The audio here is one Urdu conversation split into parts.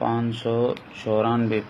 594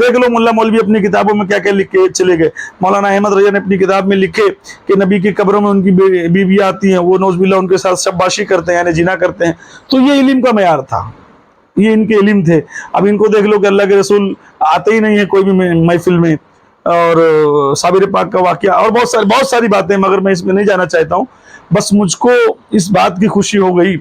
دیکھ لو ملا مولوی اپنی کتابوں میں کیا کیا لکھ کے چلے گئے. مولانا احمد رضا نے اپنی کتاب میں لکھے کہ نبی کی قبروں میں ان کی بیویاں آتی ہیں, وہ نوز باللہ ان کے ساتھ شباشی کرتے ہیں, یعنی جنا کرتے ہیں. تو یہ علم کا معیار تھا, یہ ان کے علم تھے. اب ان کو دیکھ لو کہ اللہ کے رسول آتے ہی نہیں ہیں کوئی بھی محفل میں, اور صابر پاک کا واقعہ اور بہت ساری باتیں, مگر میں اس میں نہیں جانا چاہتا ہوں. بس مجھ کو اس بات کی خوشی ہو گئی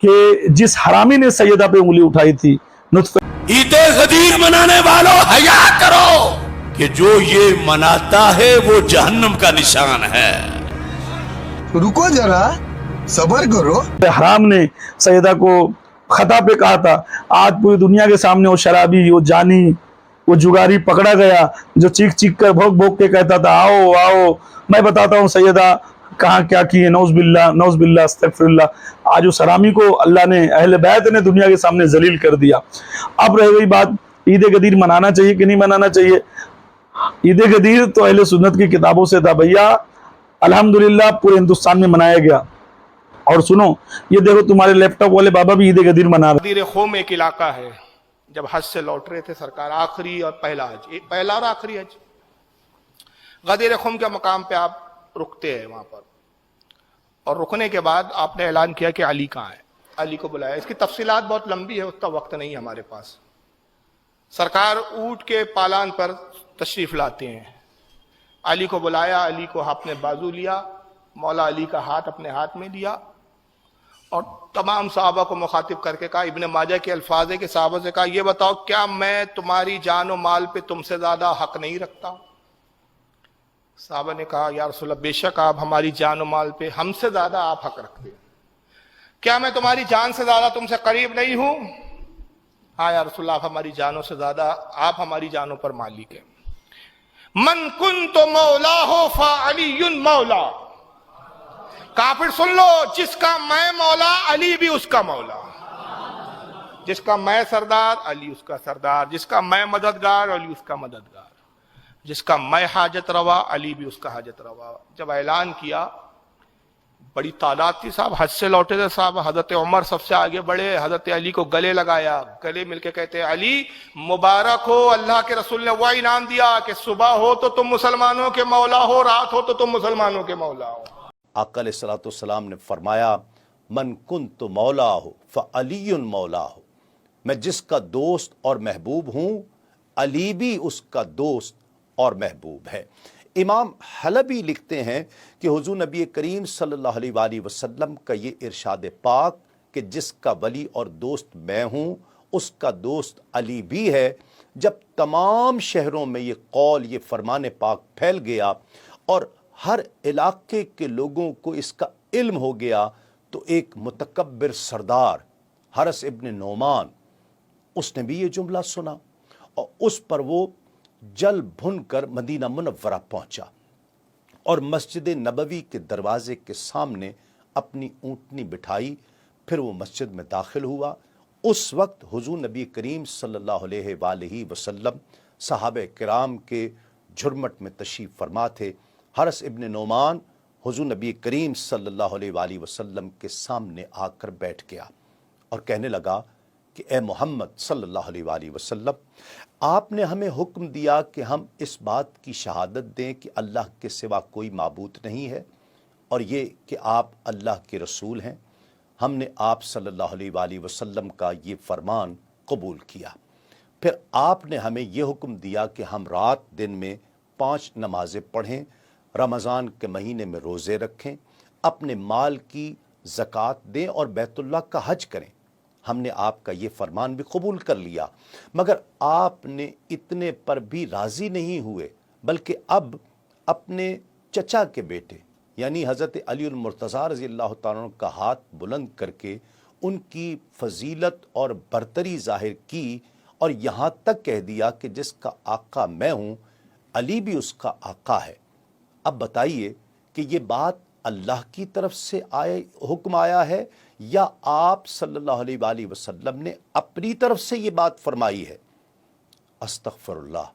کہ جس حرامی نے سیدہ پہ انگلی اٹھائی تھی, نطفے عید غدیر منانے والوں حیا کرو کہ جو یہ مناتا ہے وہ جہنم کا نشان ہے. رکو ذرا صبر کرو. حرام نے سیدہ کو خطا پہ کہا تھا. آج پوری دنیا کے سامنے وہ شرابی, وہ جانی, وہ جگاری پکڑا گیا جو چیخ چیخ کر بھوک بھوک کے کہتا تھا آؤ آؤ میں بتاتا ہوں سیدہ کہاں کیا کیے, نعوذ باللہ استغفر اللہ. آج اس حرامی کو اللہ نے, اہل بیت نے دنیا کے سامنے ذلیل کر دیا. اب رہ گئی بات عید غدیر منانا چاہیے کہ نہیں منانا چاہیے. عید غدیر تو اہل سنت کی کتابوں سے تھا بھیا, الحمدللہ پورے ہندوستان میں منایا گیا. اور سنو یہ دیکھو تمہارے لیپ ٹاپ والے بابا بھی عید غدیر منا رہے. غدیر خوم ایک علاقہ ہے, جب حج سے لوٹ رہے تھے سرکار, آخری اور پہلا حج, پہلا اور آخری حج, غدیر خوم کے مقام پہ آپ رکتے ہیں وہاں پر, اور رکنے کے بعد آپ نے اعلان کیا کہ علی کہاں ہے, علی کو بلایا. اس کی تفصیلات بہت لمبی ہے, اس کا وقت نہیں ہمارے پاس. سرکار اونٹ کے پالان پر تشریف لاتے ہیں, علی کو بلایا, علی کو آپ نے بازو لیا, مولا علی کا ہاتھ اپنے ہاتھ میں لیا, اور تمام صحابہ کو مخاطب کر کے کہا, ابن ماجہ کے الفاظ ہے کہ صحابہ سے کہا یہ بتاؤ کیا میں تمہاری جان و مال پہ تم سے زیادہ حق نہیں رکھتا؟ صحابہ نے کہا یا رسول اللہ بے شک آپ ہماری جان و مال پہ ہم سے زیادہ آپ حق رکھتے ہیں. کیا میں تمہاری جان سے زیادہ تم سے قریب نہیں ہوں؟ ہاں یا رسول اللہ آپ ہماری جانوں سے زیادہ, آپ ہماری جانوں پر مالک ہیں. من کنت مولا فعلی مولا. کافر سن لو, جس کا میں مولا علی بھی اس کا مولا, جس کا میں سردار علی اس کا سردار, جس کا میں مددگار علی اس کا مددگار, جس کا میں حاجت روا علی بھی اس کا حاجت روا. جب اعلان کیا بڑی تعداد تھی صاحب, حج سے لوٹے تھے صاحب, حضرت عمر سب سے آگے بڑھے, حضرت علی کو گلے لگایا, گلے مل کے کہتے علی مبارک ہو, اللہ کے رسول نے وہ انعام دیا کہ صبح ہو تو تم مسلمانوں کے مولا ہو, رات ہو تو تم مسلمانوں کے مولا ہو. آقا علیہ الصلوۃ والسلام نے فرمایا من کنت مولا ہو فعلی مولا ہو, میں جس کا دوست اور محبوب ہوں علی بھی اس کا دوست اور محبوب ہے. امام حلبی لکھتے ہیں کہ حضور نبی کریم صلی اللہ علیہ وآلہ وسلم کا یہ ارشاد پاک کہ جس کا ولی اور دوست میں ہوں اس کا دوست علی بھی ہے, جب تمام شہروں میں یہ قول, یہ فرمان پاک پھیل گیا اور ہر علاقے کے لوگوں کو اس کا علم ہو گیا, تو ایک متکبر سردار حرس ابن نعمان, اس نے بھی یہ جملہ سنا اور اس پر وہ جل بھن کر مدینہ منورہ پہنچا اور مسجد نبوی کے دروازے کے سامنے اپنی اونٹنی بٹھائی. پھر وہ مسجد میں داخل ہوا. اس وقت حضور نبی کریم صلی اللہ علیہ وآلہ وسلم صحابہ کرام کے جھرمٹ میں تشریف فرما تھے. حرس ابن نعمان حضور نبی کریم صلی اللہ علیہ وآلہ وسلم کے سامنے آ کر بیٹھ گیا اور کہنے لگا کہ اے محمد صلی اللہ علیہ وآلہ وسلم, آپ نے ہمیں حکم دیا کہ ہم اس بات کی شہادت دیں کہ اللہ کے سوا کوئی معبود نہیں ہے, اور یہ کہ آپ اللہ کے رسول ہیں. ہم نے آپ صلی اللہ علیہ وآلہ وسلم کا یہ فرمان قبول کیا. پھر آپ نے ہمیں یہ حکم دیا کہ ہم رات دن میں 5 نمازیں پڑھیں, رمضان کے مہینے میں روزے رکھیں, اپنے مال کی زکوٰۃ دیں اور بیت اللہ کا حج کریں. ہم نے آپ کا یہ فرمان بھی قبول کر لیا, مگر آپ نے اتنے پر بھی راضی نہیں ہوئے, بلکہ اب اپنے چچا کے بیٹے یعنی حضرت علی المرتضیٰ رضی اللہ تعالیٰ عنہ کا ہاتھ بلند کر کے ان کی فضیلت اور برتری ظاہر کی, اور یہاں تک کہہ دیا کہ جس کا آقا میں ہوں علی بھی اس کا آقا ہے. اب بتائیے کہ یہ بات اللہ کی طرف سے حکم آیا ہے یا آپ صلی اللہ علیہ وآلہ وسلم نے اپنی طرف سے یہ بات فرمائی ہے؟ استغفر اللہ.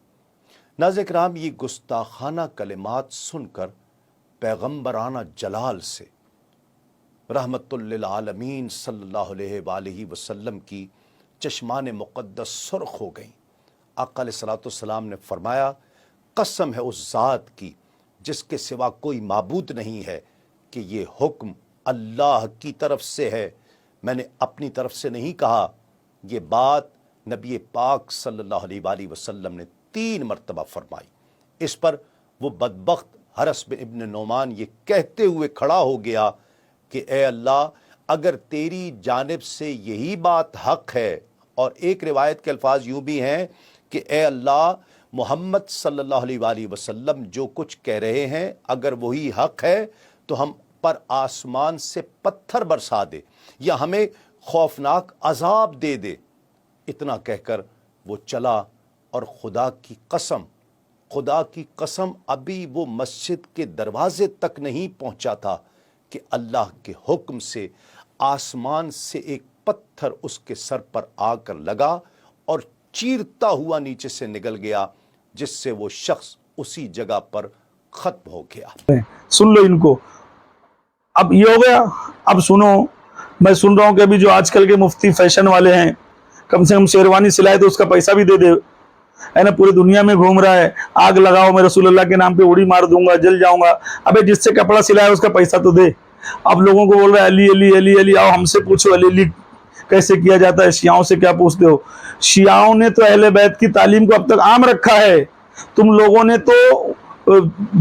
ناظرین کرام, یہ گستاخانہ کلمات سن کر پیغمبرانہ جلال سے رحمت للعالمین صلی اللہ علیہ وآلہ وسلم کی چشمان مقدس سرخ ہو گئیں. آقا علیہ الصلوۃ والسلام نے فرمایا قسم ہے اس ذات کی جس کے سوا کوئی معبود نہیں ہے کہ یہ حکم اللہ کی طرف سے ہے، میں نے اپنی طرف سے نہیں کہا۔ یہ بات نبی پاک صلی اللہ علیہ وآلہ وسلم نے 3 مرتبہ فرمائی۔ اس پر وہ بدبخت حرس بن ابن نعمان یہ کہتے ہوئے کھڑا ہو گیا کہ اے اللہ، اگر تیری جانب سے یہی بات حق ہے، اور ایک روایت کے الفاظ یوں بھی ہیں کہ اے اللہ، محمد صلی اللہ علیہ وآلہ وسلم جو کچھ کہہ رہے ہیں اگر وہی حق ہے تو ہم پر آسمان سے پتھر برسا دے یا ہمیں خوفناک عذاب دے دے۔ اتنا کہہ کر وہ چلا، اور خدا کی قسم ابھی وہ مسجد کے دروازے تک نہیں پہنچا تھا کہ اللہ کے حکم سے آسمان سے ایک پتھر اس کے سر پر آ کر لگا اور چیرتا ہوا نیچے سے نکل گیا، جس سے وہ شخص اسی جگہ پر ختم ہو گیا۔ سن لو ان کو، اب یہ ہو گیا۔ اب سنو، میں سن رہا ہوں کہ ابھی جو آج کل کے مفتی فیشن والے ہیں، کم سے کم شیروانی سلائے تو اس کا پیسہ بھی دے دے، ہے نا، پوری دنیا میں گھوم رہا ہے، آگ لگاؤ میں رسول اللہ کے نام پہ اڑی مار دوں گا، جل جاؤں گا۔ ابے جس سے کپڑا سلایا اس کا پیسہ تو دے۔ اب لوگوں کو بول رہا ہے علی علی علی علی، آؤ ہم سے پوچھو علی علی کیسے کیا جاتا ہے، شیعوں سے کیا پوچھتے ہو؟ شیعوں نے تو اہل بیت کی تعلیم کو اب تک عام رکھا ہے۔ تم لوگوں نے تو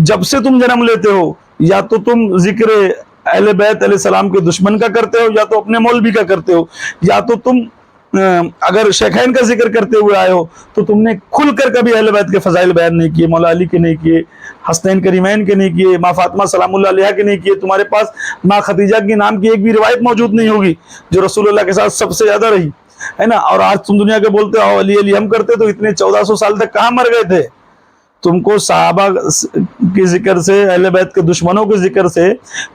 جب سے تم جنم لیتے ہو یا تو تم ذکر اہل بیت علیہ السلام کے دشمن کا کرتے ہو، یا تو اپنے مولوی کا کرتے ہو، یا تو تم اگر شیخین کا ذکر کرتے ہوئے آئے ہو تو تم نے کھل کر کبھی اہل بیت کے فضائل بیان نہیں کیے، مولا علی کے نہیں کیے، حسنین کریمین کے نہیں کیے، ماں فاطمہ سلام اللہ علیہا کے نہیں کیے۔ تمہارے پاس ماں خدیجہ کے نام کی ایک بھی روایت موجود نہیں ہوگی جو رسول اللہ کے ساتھ سب سے زیادہ رہی، ہے نا۔ اور آج تم دنیا کے بولتے ہو علی علی ہم کرتے، تو اتنے 1400 سال تک کہاں مر گئے تھے؟ تم کو صحابہ کے ذکر سے، اہل بیت کے دشمنوں کے ذکر سے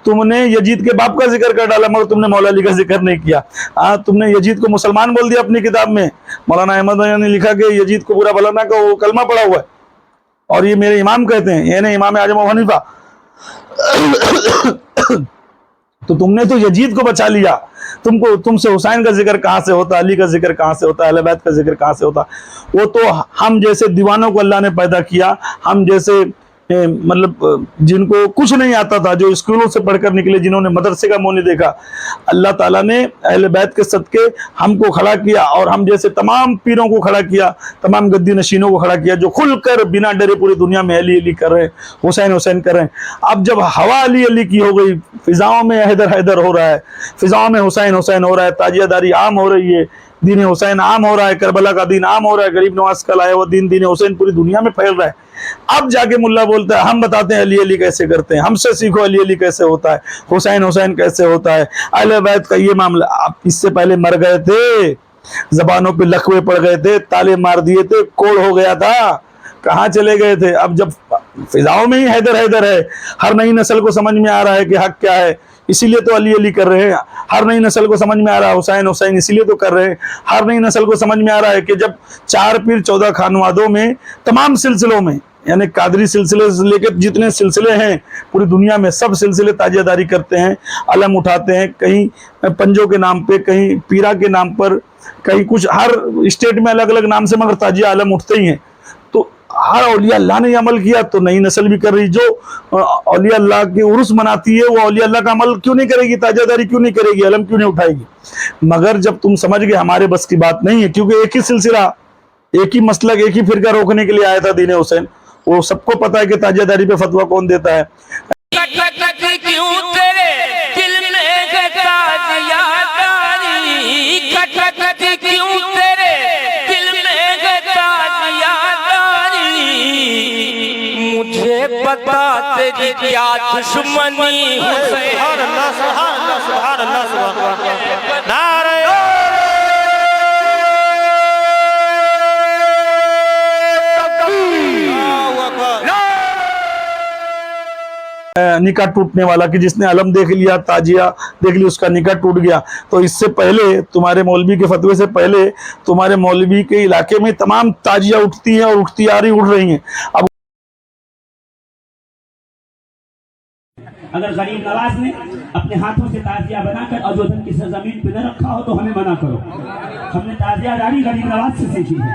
تم نے یزید کے باپ کا ذکر کر ڈالا، مگر تم نے مولا علی کا ذکر نہیں کیا۔ تم نے یزید کو مسلمان بول دیا اپنی کتاب میں۔ مولانا احمد نے لکھا کہ یزید کو برا بھلا نہ کہو، وہ کلمہ پڑا ہوا ہے، اور یہ میرے امام کہتے ہیں، یعنی امام اعظم ابو حنیفہ۔ تو تم نے تو یزید کو بچا لیا، تم سے حسین کا ذکر کہاں سے ہوتا، علی کا ذکر کہاں سے ہوتا، اہل بیت کا ذکر کہاں سے ہوتا؟ وہ تو ہم جیسے دیوانوں کو اللہ نے پیدا کیا، ہم جیسے مطلب جن کو کچھ نہیں آتا تھا، جو اسکولوں سے پڑھ کر نکلے، جنہوں نے مدرسے کا منہ نہیں دیکھا، اللہ تعالیٰ نے اہل بیت کے صدقے ہم کو کھڑا کیا، اور ہم جیسے تمام پیروں کو کھڑا کیا، تمام گدی نشینوں کو کھڑا کیا، جو کھل کر بنا ڈرے پوری دنیا میں علی علی کر رہے ہیں، حسین حسین کر رہے ہیں۔ اب جب ہوا علی علی کی ہو گئی، فضاؤں میں حیدر حیدر ہو رہا ہے، فضاؤں میں حسین حسین ہو رہا ہے، تاجیہ داری عام ہو رہی ہے، دین حسین عام ہو رہا ہے، کربلا کا دین عام ہو رہا ہے، غریب نواز کا لایا ہوا دین حسین پوری دنیا میں پھیل رہا ہے۔ اب جا کے ملا بولتا ہے ہم بتاتے ہیں علی علی کیسے کرتے ہیں، ہم سے سیکھو علی علی کیسے ہوتا ہے، حسین حسین کیسے ہوتا ہے، اہل بیت کا یہ معاملہ۔ اب اس سے پہلے مر گئے تھے، زبانوں پہ لکوے پڑ گئے تھے، تالے مار دیے تھے، کوڑ ہو گیا تھا، کہاں چلے گئے تھے؟ اب جب فضاؤں میں ہی حیدر حیدر ہے، ہر نئی نسل کو سمجھ میں آ رہا ہے کہ حق کیا ہے، اسی لیے تو علی علی کر رہے ہیں۔ ہر نئی نسل کو سمجھ میں آ رہا ہے حسین حسین، اسی لیے تو کر رہے ہیں۔ ہر نئی نسل کو سمجھ میں آ رہا ہے کہ جب 4 پیر 14 خانوادوں میں تمام سلسلوں میں، یعنی قادری سلسلے سے لے کے جتنے سلسلے ہیں پوری دنیا میں، سب سلسلے تاجیہ داری کرتے ہیں، علم اٹھاتے ہیں، کہیں پنجوں کے نام پہ، کہیں پیرا کے نام پر، کہیں کچھ، ہر اسٹیٹ میں الگ الگ نام سے مگر تاجیہ علم اٹھتے ہی ہیں۔ تو ہر اولیاء اللہ نے یہ عمل کیا، تو نئی نسل بھی کر رہی۔ جو اولیاء اللہ کے عرس مناتی ہے وہ اولیاء اللہ کا عمل کیوں نہیں کرے گی، تاجیہ داری کیوں نہیں کرے گی، علم کیوں نہیں اٹھائے گی؟ مگر جب تم سمجھ گئے ہمارے بس کی بات نہیں ہے، کیونکہ ایک ہی سلسلہ، ایک ہی مسلک، ایک ہی فرقہ روکنے کے لیے آیا تھا دین حسین، وہ سب کو پتا ہے کہ تاجیہ داری پہ فتویٰ کون دیتا ہے۔ مجھے پتا تیری کیا دشمنی ہے، سبحان اللہ سبحان اللہ سبحان اللہ سبحان اللہ، نعرہ نکاح ٹوٹنے والا، کہ جس نے علم دیکھ لیا، تاجیہ دیکھ لیا، اس کا نکاح ٹوٹ گیا۔ تو اس سے پہلے، تمہارے مولوی کے فتوے سے پہلے، تمہارے مولوی کے علاقے میں تمام تاجیہ اٹھتی ہیں، اور اٹھتی آ رہی، اٹھ رہی ہیں۔ اب اگر غریب نواز نے اپنے ہاتھوں سے تازیہ بنا کر اجودھن کی سرزمین پہ نہ رکھا ہو تو ہمیں منع کرو، ہم نے تازیہ داری غریب نواز سے سیکھی ہے۔